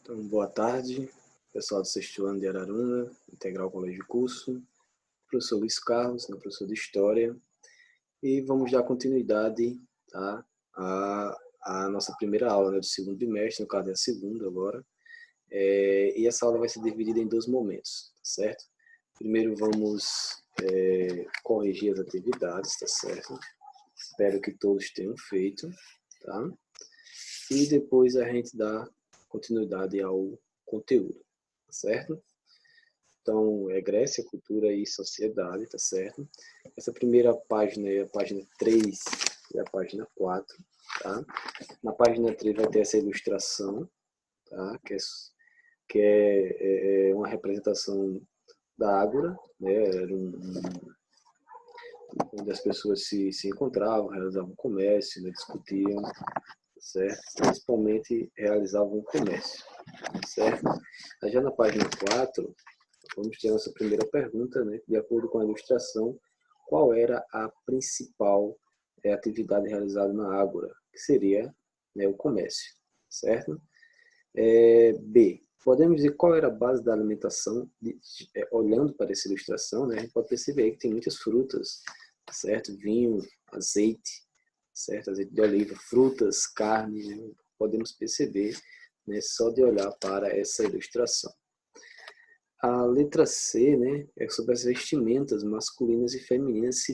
Então, boa tarde, pessoal do sexto ano de Araruna, Integral Colégio de Curso, professor Luiz Carlos, professor de História, e vamos dar continuidade, tá, à nossa primeira aula, do segundo bimestre, no caso é a segunda agora, e essa aula vai ser dividida em dois momentos, tá certo? Primeiro vamos corrigir as atividades, tá certo? Espero que todos tenham feito, tá? E depois a gente dá continuidade ao conteúdo, tá certo? Então, é Grécia, Cultura e Sociedade, tá certo? Essa primeira página é a página 3 e a página 4, tá? Na página 3 vai ter essa ilustração, tá? Que é uma representação da Ágora, né? Era onde as pessoas se encontravam, realizavam comércio, né? Discutiam, certo? Principalmente realizavam comércio, certo? Já na página 4, vamos ter a nossa primeira pergunta, né? De acordo com a ilustração, qual era a principal atividade realizada na Ágora? Que seria, né, o comércio, certo? B. Podemos dizer qual era a base da alimentação, olhando para essa ilustração, né? A gente pode perceber que tem muitas frutas, certo? Vinho, azeite, certo? Azeite de oliva, frutas, carne, né? Podemos perceber, né, só de olhar para essa ilustração. A letra C, né, é sobre as vestimentas masculinas e femininas.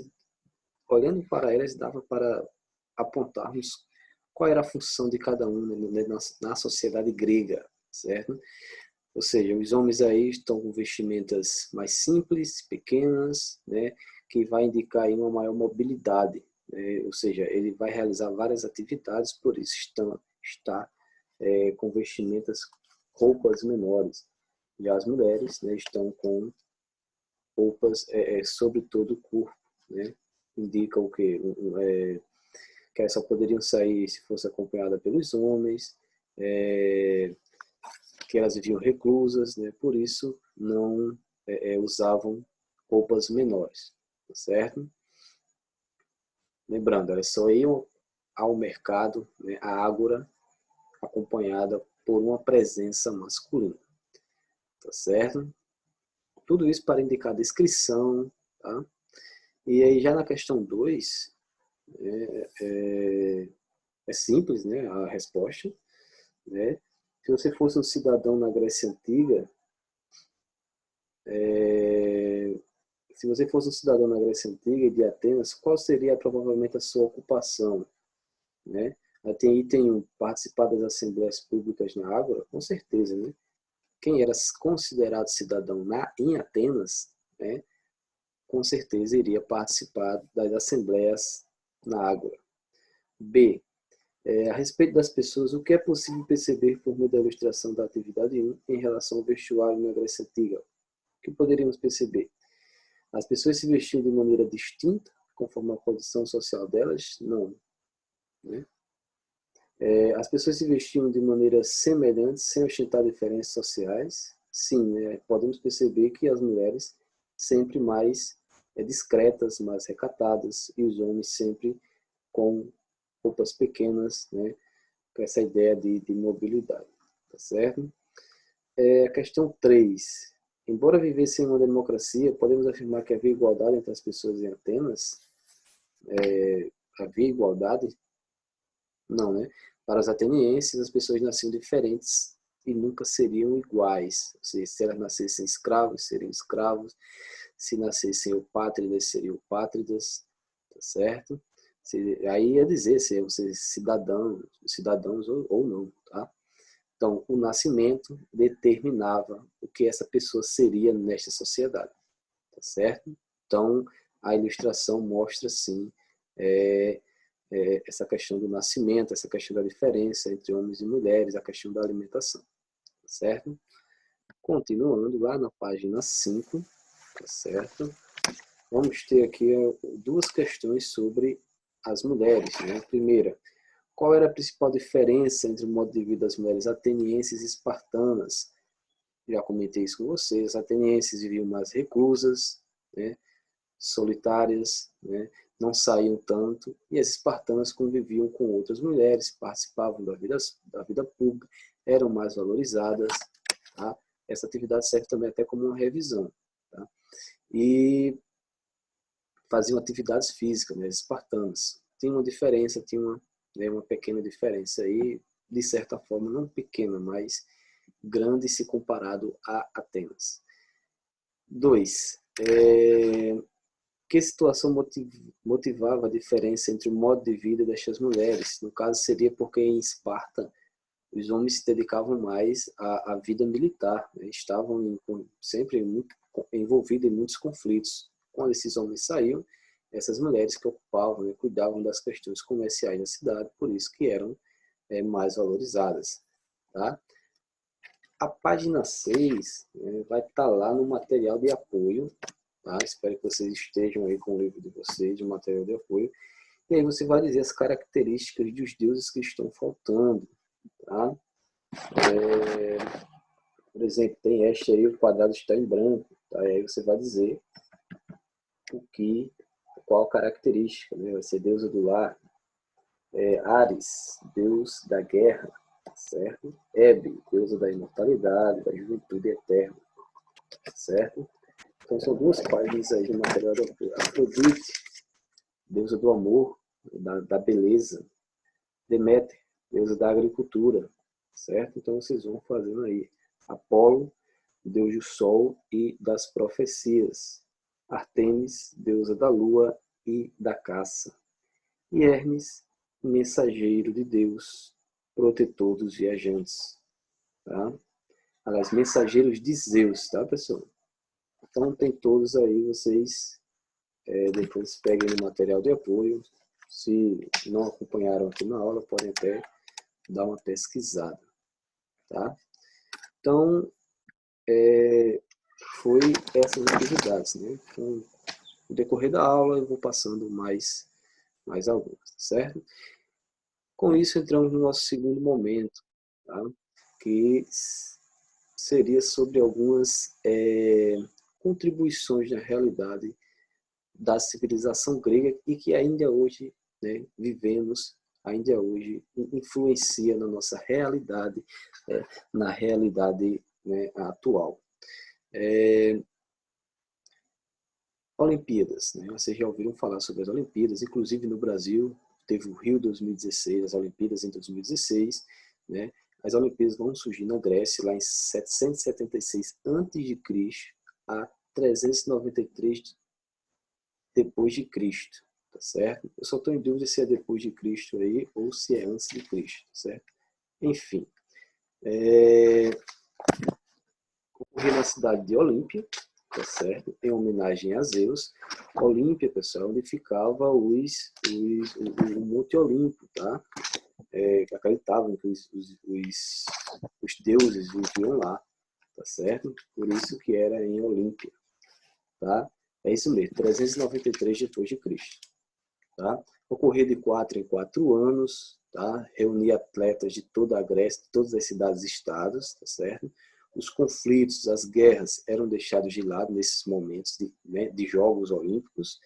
Olhando para elas, dava para apontarmos qual era a função de cada um, né, na sociedade grega, certo? Ou seja, os homens aí estão com vestimentas mais simples, pequenas, né, que vai indicar aí uma maior mobilidade, né? Ou seja, ele vai realizar várias atividades, por isso está com vestimentas, roupas menores. Já as mulheres, né, estão com roupas sobre todo o corpo, né? Indica o quê? Que elas só poderiam sair se fosse acompanhada pelos homens, que elas viviam reclusas, né? Por isso não usavam roupas menores, tá certo? Lembrando, elas só iam ao mercado, né, à ágora, acompanhada por uma presença masculina, tá certo? Tudo isso para indicar a descrição, tá? E aí já na questão 2 é simples, né, a resposta, né? Se você fosse um cidadão na Grécia Antiga, se você fosse um cidadão na Grécia Antiga e de Atenas, qual seria provavelmente a sua ocupação, né? Aí tem participar das assembleias públicas na Ágora, com certeza, né? Quem era considerado cidadão em Atenas, né, com certeza iria participar das assembleias na Ágora. B. A respeito das pessoas, o que é possível perceber por meio da ilustração da atividade 1 em relação ao vestuário na Grécia Antiga? O que poderíamos perceber? As pessoas se vestiam de maneira distinta, conforme a condição social delas? Não, né? As pessoas se vestiam de maneira semelhante, sem ostentar diferenças sociais? Sim, né? Podemos perceber que as mulheres sempre mais discretas, mais recatadas, e os homens sempre com roupas pequenas, né? Com essa ideia de mobilidade, tá certo? A questão 3. Embora vivesse em uma democracia, podemos afirmar que havia igualdade entre as pessoas em Atenas? Havia igualdade? Não, né? Para os atenienses, as pessoas nasciam diferentes e nunca seriam iguais. Ou seja, se elas nascessem escravos, seriam escravos. Se nascessem eupátridas, seriam eupátridas, tá certo? Aí ia dizer se você cidadãos ou não, tá? Então, o nascimento determinava o que essa pessoa seria nesta sociedade, tá certo? Então, a ilustração mostra, sim, essa questão do nascimento, essa questão da diferença entre homens e mulheres, a questão da alimentação, tá certo? Continuando lá na página 5, tá certo? Vamos ter aqui duas questões sobre as mulheres, né? Primeira, qual era a principal diferença entre o modo de vida das mulheres atenienses e espartanas? Já comentei isso com vocês. As atenienses viviam mais reclusas, né? Solitárias, né? Não saíam tanto, e as espartanas conviviam com outras mulheres, participavam da vida pública, eram mais valorizadas, tá? Essa atividade serve também até como uma revisão, tá? E faziam atividades físicas, né, espartanas. Tinha uma diferença, tinha uma pequena diferença aí, de certa forma, não pequena, mas grande se comparado a Atenas. 2. Que situação motivava a diferença entre o modo de vida destas mulheres? No caso, seria porque em Esparta os homens se dedicavam mais à vida militar, né? Estavam sempre muito envolvidos em muitos conflitos. Quando esses homens saíam, essas mulheres que ocupavam, né, cuidavam das questões comerciais da cidade, por isso que eram mais valorizadas. Tá? A página 6 vai estar lá no material de apoio. Tá? Espero que vocês estejam aí com o livro de vocês, de material de apoio. E aí você vai dizer as características dos deuses que estão faltando. Tá? Por exemplo, tem este aí, o quadrado está em branco. Tá? E aí você vai dizer qual a característica. Né? Vai ser deusa do lar. Ares, deus da guerra. Certo? Hebe, deusa da imortalidade, da juventude eterna. Certo? Então são duas páginas aí de material de apoio. Afrodite, deusa do amor, da beleza. Deméter, deusa da agricultura, certo? Então vocês vão fazendo aí. Apolo, deus do sol e das profecias. Artemis, deusa da lua e da caça. E Hermes, mensageiro de Deus, protetor dos viajantes. Tá? Aliás, mensageiros de Zeus, tá, pessoal? Então tem todos aí, vocês depois peguem no material de apoio. Se não acompanharam aqui na aula, podem até dar uma pesquisada. Tá? Então, foi essas atividades. Né? Então, no decorrer da aula, eu vou passando mais algumas, certo? Com isso, entramos no nosso segundo momento, tá? Que seria sobre algumas contribuições na realidade da civilização grega e que ainda hoje, né, vivemos, ainda hoje influencia na nossa realidade, na realidade, né, atual. Olimpíadas, né? Vocês já ouviram falar sobre as Olimpíadas, inclusive no Brasil teve o Rio 2016, as Olimpíadas em 2016, né? As Olimpíadas vão surgir na Grécia lá em 776 a.C. a 393 depois de Cristo, tá certo? Eu só estou em dúvida se é depois de Cristo aí ou se é antes de Cristo, tá certo? Enfim, ocorreu na cidade de Olímpia, tá certo? Em homenagem a Zeus. Olímpia, pessoal, onde ficava o Monte Olimpo, tá? Acreditavam que os deuses viviam lá, tá certo? Por isso que era em Olímpia, tá? É isso mesmo, 393 depois de Cristo, tá? Ocorreu de 4 em 4 anos, tá? Reunia atletas de toda a Grécia, de todas as cidades e estados, tá certo? Os conflitos, as guerras eram deixados de lado nesses momentos de Jogos Olímpicos,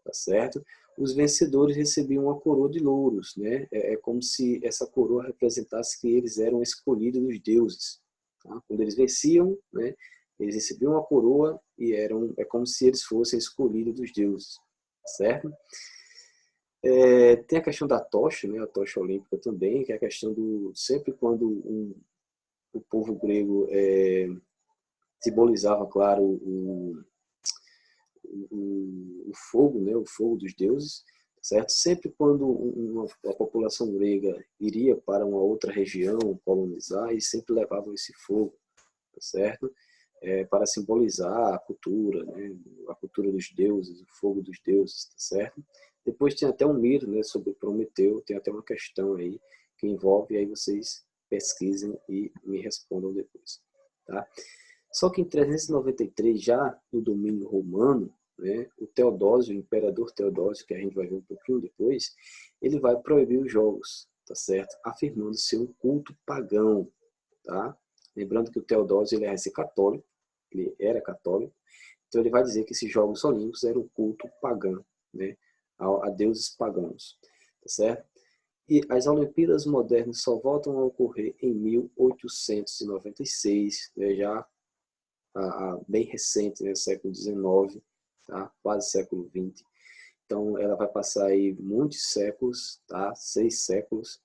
tá certo? Os vencedores recebiam uma coroa de louros, né? É como se essa coroa representasse que eles eram escolhidos dos deuses. Tá? Quando eles venciam, né, eles recebiam uma coroa e é como se eles fossem escolhidos dos deuses, certo? Tem a questão da tocha, né, a tocha olímpica também, que é a questão do sempre quando o povo grego simbolizava, claro, o fogo, né, o fogo dos deuses, certo? Sempre quando a população grega iria para uma outra região colonizar, eles sempre levavam esse fogo, certo? Para simbolizar a cultura, né, a cultura dos deuses, o fogo dos deuses, tá certo? Depois tem até um mito, né, sobre Prometeu, tem até uma questão aí que envolve, aí vocês pesquisem e me respondam depois, tá? Só que em 393, já no domínio romano, né, o Teodósio, o imperador Teodósio, que a gente vai ver um pouquinho depois, ele vai proibir os jogos, tá certo? Afirmando ser um culto pagão, tá? Lembrando que o Teodósio ele é católico, ele era católico, então ele vai dizer que esses Jogos Olímpicos eram um culto pagão, né, a deuses pagãos, tá certo? E as Olimpíadas modernas só voltam a ocorrer em 1896, né, já bem recente, né, século XIX, tá? Quase século XX. Então, ela vai passar aí muitos séculos, tá? 6 séculos,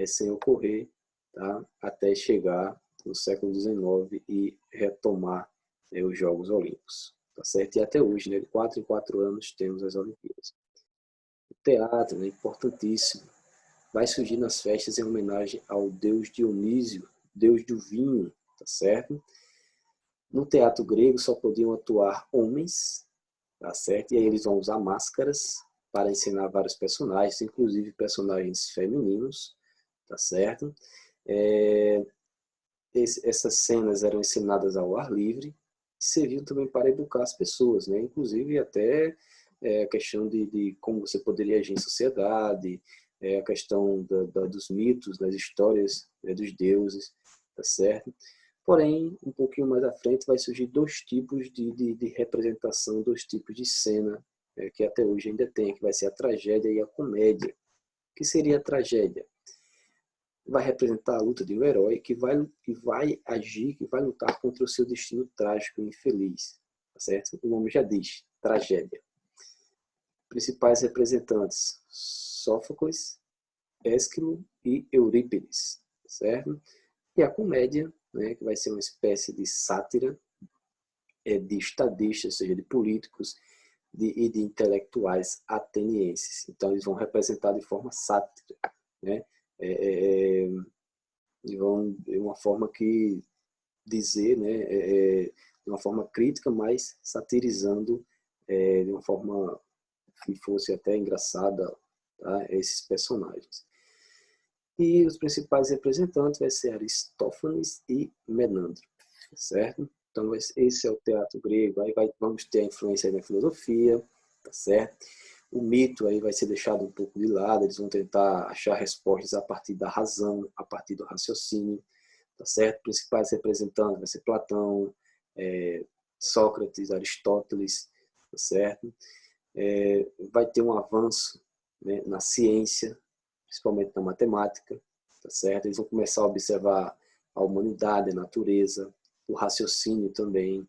sem ocorrer, tá? Até chegar no século XIX e retomar, né, os Jogos Olímpicos, tá certo? E até hoje, né, de 4 em 4 anos, temos as Olimpíadas. O teatro, né, importantíssimo, vai surgir nas festas em homenagem ao deus Dionísio, deus do vinho, tá certo? No teatro grego só podiam atuar homens, tá certo? E aí eles vão usar máscaras para ensinar vários personagens, inclusive personagens femininos, tá certo? É, essas cenas eram ensinadas ao ar livre e serviam também para educar as pessoas, né? Inclusive até a questão de como você poderia agir em sociedade, a questão dos mitos, das histórias, né, dos deuses, tá certo? Porém, um pouquinho mais à frente vai surgir dois tipos de representação, dois tipos de cena, que até hoje ainda tem, que vai ser a tragédia e a comédia. O que seria a tragédia? Vai representar a luta de um herói que vai agir, que vai lutar contra o seu destino trágico e infeliz. Tá certo? O nome já diz, tragédia. Principais representantes, Sófocles, Ésquilo e Eurípides. Tá certo? E a comédia, né, que vai ser uma espécie de sátira, de estadistas, ou seja, de políticos e de intelectuais atenienses. Então, eles vão representar de forma sátira, né? E vão de uma forma que dizer, né, de uma forma crítica, mas satirizando de uma forma que fosse até engraçada, tá, esses personagens. E os principais representantes vai ser Aristófanes e Menandro, certo? Então esse é o teatro grego. Aí vamos ter a influência da filosofia, tá certo? O mito aí vai ser deixado um pouco de lado. Eles vão tentar achar respostas a partir da razão, a partir do raciocínio, tá certo? Principais representantes vai ser Platão, Sócrates, Aristóteles, tá certo? Vai ter um avanço, né, na ciência, principalmente na matemática, tá certo? Eles vão começar a observar a humanidade, a natureza, o raciocínio também,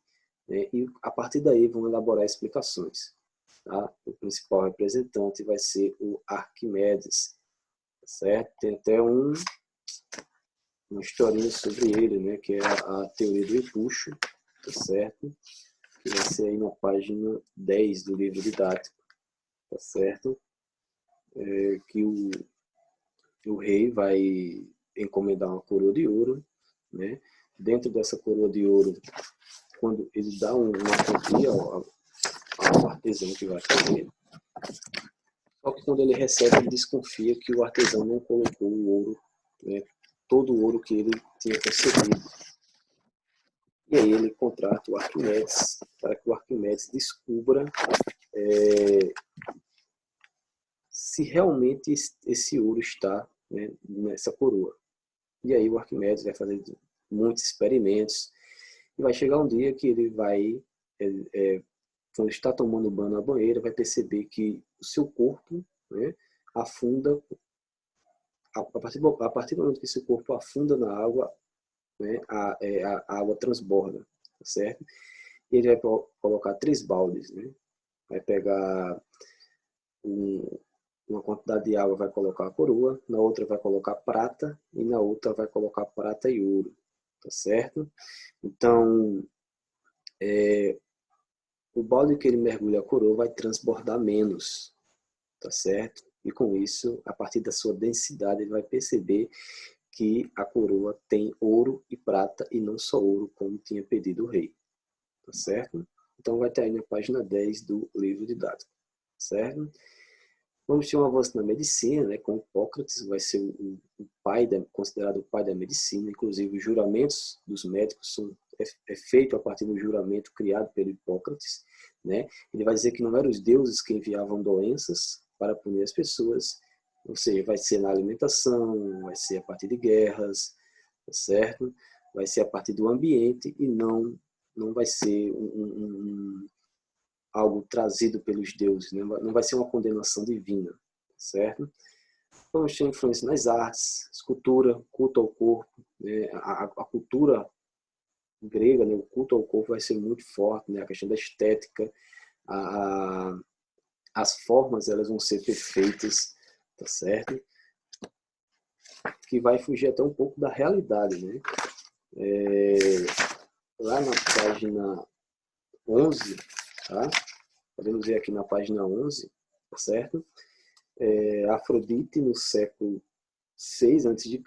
né? E a partir daí vão elaborar explicações, tá? O principal representante vai ser o Arquimedes, tá certo? Tem até uma historinha sobre ele, né? Que é a teoria do empuxo, tá certo? Que vai ser aí na página 10 do livro didático, tá certo? Que o rei vai encomendar uma coroa de ouro, né? Dentro dessa coroa de ouro, quando ele dá uma quantia ao artesão que vai fazer, só que quando ele recebe, ele desconfia que o artesão não colocou o ouro, né? Todo o ouro que ele tinha concebido. E aí ele contrata o Arquimedes para que o Arquimedes descubra se realmente esse ouro está, né, nessa coroa. E aí o Arquimedes vai fazer muitos experimentos e vai chegar um dia que ele vai, quando está tomando banho na banheira, vai perceber que o seu corpo, né, afunda, a partir do momento que esse corpo afunda na água, né, a água transborda, tá certo? E ele vai colocar 3 baldes, né? Vai pegar uma quantidade de água, vai colocar a coroa, na outra vai colocar prata e na outra vai colocar prata e ouro, tá certo? Então, o balde que ele mergulha a coroa vai transbordar menos, tá certo? E com isso, a partir da sua densidade, ele vai perceber que a coroa tem ouro e prata e não só ouro, como tinha pedido o rei, tá certo? Então vai ter aí na página 10 do livro didático, certo? Vamos ter um avanço na medicina, né, com Hipócrates, vai ser o pai, considerado o pai da medicina. Inclusive, os juramentos dos médicos é feito a partir do juramento criado pelo Hipócrates, né? Ele vai dizer que não eram os deuses que enviavam doenças para punir as pessoas, ou seja, vai ser na alimentação, vai ser a partir de guerras, tá certo? Vai ser a partir do ambiente e não vai ser algo trazido pelos deuses, né? Não vai ser uma condenação divina, certo? Vamos ter influência nas artes, escultura, culto ao corpo, né? A cultura grega, né? O culto ao corpo vai ser muito forte, né? A questão da estética, a, as formas elas vão ser perfeitas, tá certo? Que vai fugir até um pouco da realidade, né? Lá na página 11, tá? Podemos ver aqui na página 11, tá certo? Afrodite no século 6 a.C.,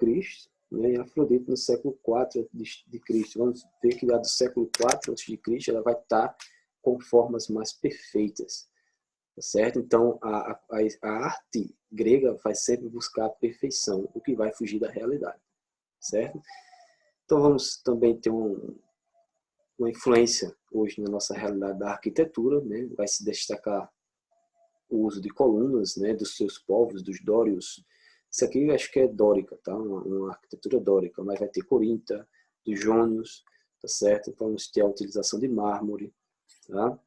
né? E Afrodite no século 4 de Cristo. Vamos ver que lá do século 4 a.C. ela vai estar com formas mais perfeitas, tá certo? Então, a arte grega vai sempre buscar a perfeição, o que vai fugir da realidade, certo? Então, vamos também ter uma influência hoje na nossa realidade da arquitetura, né? Vai se destacar o uso de colunas, né, dos seus povos, dos dórios. Isso aqui eu acho que é dórica, tá? Uma arquitetura dórica, mas vai ter corinta, dos jônios, tá certo? Vamos ter a utilização de mármore, tá?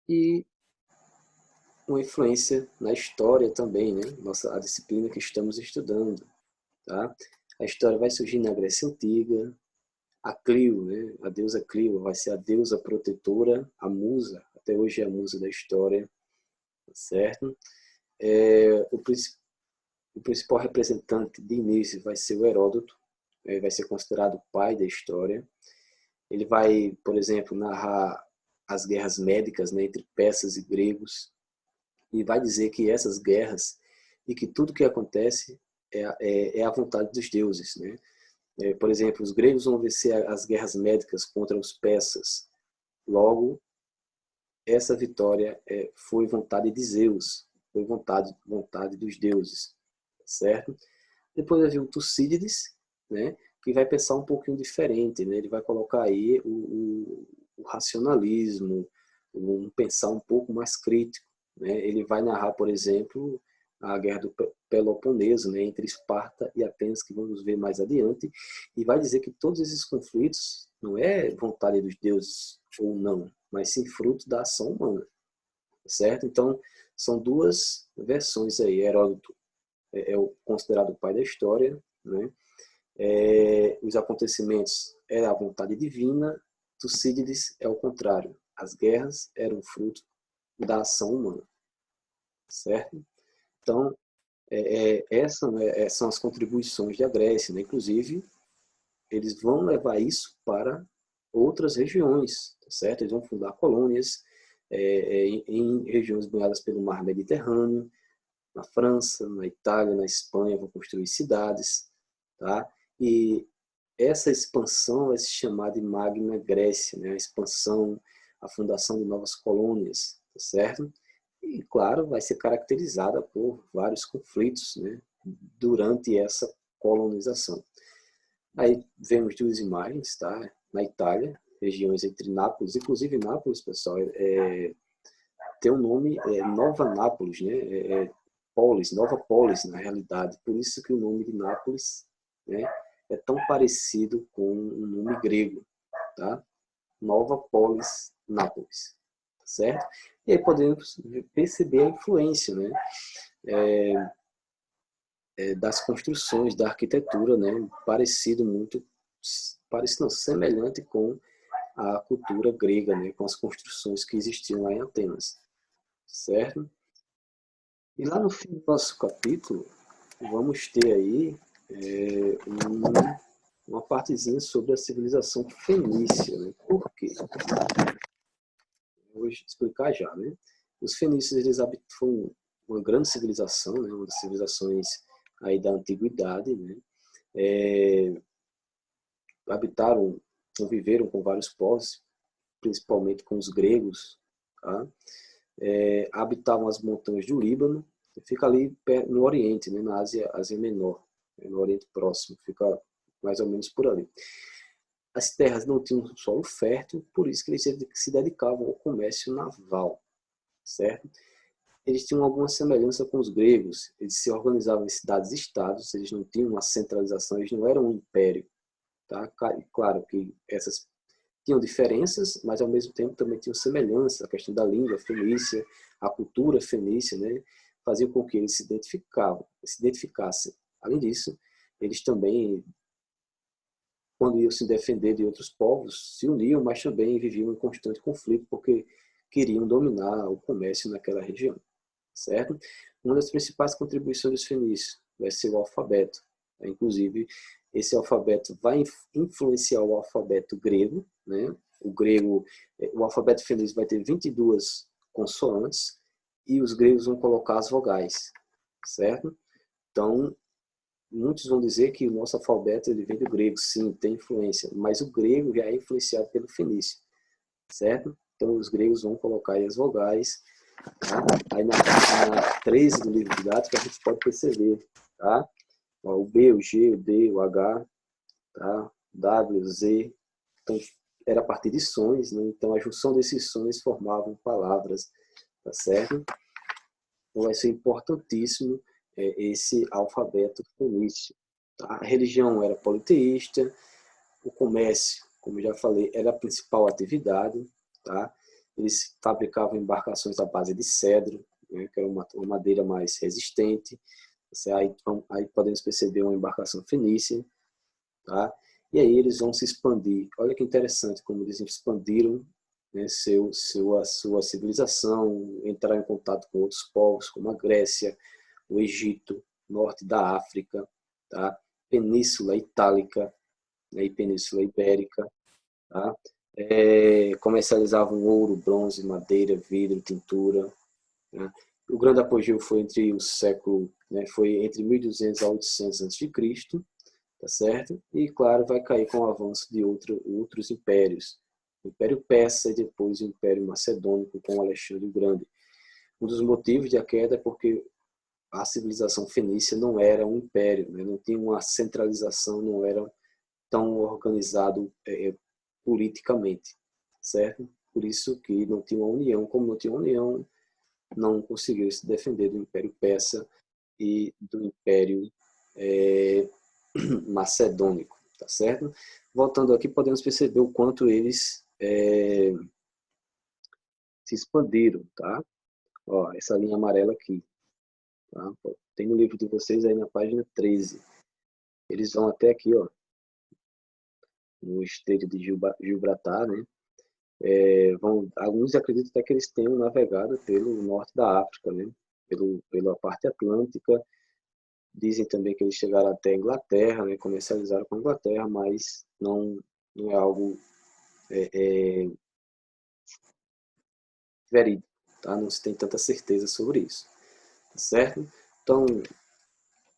E uma influência na história também, né? A disciplina que estamos estudando, tá? A história vai surgir na Grécia Antiga. A Clio, né? A deusa Clio vai ser a deusa protetora, a musa, até hoje é a musa da história, tá certo? O principal representante de início vai ser o Heródoto, vai ser considerado o pai da história. Ele vai, por exemplo, narrar as guerras médicas, né, entre persas e gregos, e vai dizer que essas guerras e que tudo que acontece é a vontade dos deuses, né? Por exemplo, os gregos vão vencer as guerras médicas contra os persas. Logo, essa vitória foi vontade de Zeus, foi vontade dos deuses, certo? Depois vai vir o Tucídides, né, que vai pensar um pouquinho diferente, né? Ele vai colocar aí o racionalismo, um pensar um pouco mais crítico, né? Ele vai narrar, por exemplo, a guerra do Peloponeso, né, entre Esparta e Atenas, que vamos ver mais adiante, e vai dizer que todos esses conflitos não é vontade dos deuses ou não, mas sim fruto da ação humana, certo? Então, são duas versões aí. Heródoto é o considerado o pai da história, né? Os acontecimentos é a vontade divina. Tucídides é o contrário. As guerras eram fruto da ação humana, certo? Então, essas, né, são as contribuições da Grécia, né? Inclusive, eles vão levar isso para outras regiões, certo? Eles vão fundar colônias em regiões banhadas pelo mar Mediterrâneo, na França, na Itália, na Espanha, vão construir cidades, tá? E essa expansão vai se chamar de Magna Grécia, né? A expansão, a fundação de novas colônias, tá certo? E, claro, vai ser caracterizada por vários conflitos, né, durante essa colonização. Aí vemos duas imagens, tá? Na Itália, regiões entre Nápoles, inclusive Nápoles, pessoal, tem um nome, Nova Nápoles, né? Polis, Nova Polis, na realidade. Por isso que o nome de Nápoles, né, é tão parecido com o nome grego, tá? Nova Polis, Nápoles, certo? E aí podemos perceber a influência, né, das construções, da arquitetura, né, parecido não, semelhante com a cultura grega, né, com as construções que existiam lá em Atenas, certo? E lá no fim do nosso capítulo, vamos ter aí uma partezinha sobre a civilização fenícia, né? Por quê? Eu vou explicar já, né? Os fenícios, eles foram uma grande civilização, né? Uma das civilizações aí da antiguidade, né? Habitaram, conviveram com vários povos, principalmente com os gregos, tá? Habitavam as montanhas do Líbano, fica ali no Oriente, né? Na Ásia Menor, no Oriente Próximo, fica mais ou menos por ali. As terras não tinham solo fértil, por isso que eles se dedicavam ao comércio naval, certo? Eles tinham alguma semelhança com os gregos, eles se organizavam em cidades-estados, eles não tinham uma centralização, eles não eram um império, tá? Claro que essas tinham diferenças, mas ao mesmo tempo também tinham semelhança, a questão da língua fenícia, a cultura fenícia, né? fazia com que eles se identificassem. Além disso, eles também, quando iam se defender de outros povos, se uniam, mas também viviam em constante conflito, porque queriam dominar o comércio naquela região, certo? Uma das principais contribuições dos fenícios vai ser o alfabeto. Inclusive, esse alfabeto vai influenciar o alfabeto grego, né? O alfabeto fenício vai ter 22 consoantes e os gregos vão colocar as vogais, certo? Então, muitos vão dizer que o nosso alfabeto ele vem do grego, sim, tem influência, mas o grego já é influenciado pelo fenício, certo? Então, os gregos vão colocar aí as vogais, tá? Aí na página 13 do livro didático a gente pode perceber, tá? O B, o G, o D, o H, tá? W, o Z. Então, era a partir de sons, né? Então a junção desses sons formavam palavras, tá certo? Então vai ser importantíssimo esse alfabeto fenício. Tá? A religião era politeísta, o comércio, como já falei, era a principal atividade, tá? Eles fabricavam embarcações à base de cedro, né? Que era uma madeira mais resistente. Aí podemos perceber uma embarcação fenícia, tá? E aí eles vão se expandir. Olha que interessante como eles expandiram, né, sua civilização, entraram em contato com outros povos, como a Grécia, o Egito, norte da África, tá? Península Itálica, né, e Península Ibérica. Tá? Comercializavam ouro, bronze, madeira, vidro, tintura. Né? O grande apogeu foi entre o século, né, foi entre 1200 a 800 a.C., tá certo? E, claro, vai cair com o avanço de outros impérios. O Império Persa e depois o Império Macedônico com Alexandre o Grande. Um dos motivos da queda é porque a civilização fenícia não era um império, né? Não tinha uma centralização, não era tão organizado politicamente, certo? Por isso que não tinha uma união. Como não tinha uma união, não conseguiu se defender do Império Persa e do Império Macedônico, tá certo? Voltando aqui, podemos perceber o quanto eles se expandiram, tá? Ó, essa linha amarela aqui, tá? Tem no livro de vocês aí na página 13. Eles vão até aqui, ó, no Estreito de Gibraltar, né? Alguns acreditam até que eles tenham navegado pelo norte da África, né? Pela parte atlântica. Dizem também que eles chegaram até a Inglaterra, né? Comercializaram com a Inglaterra, mas não é algo verídico, tá? Não se tem tanta certeza sobre isso, tá certo? Então,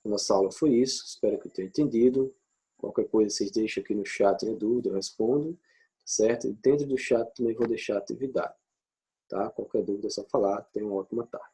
a nossa aula foi isso, espero que eu tenha entendido. Qualquer coisa vocês deixam aqui no chat, né? Dúvida, eu respondo, tá certo? E dentro do chat também vou deixar a atividade, tá? Qualquer dúvida é só falar. Tenha uma ótima tarde.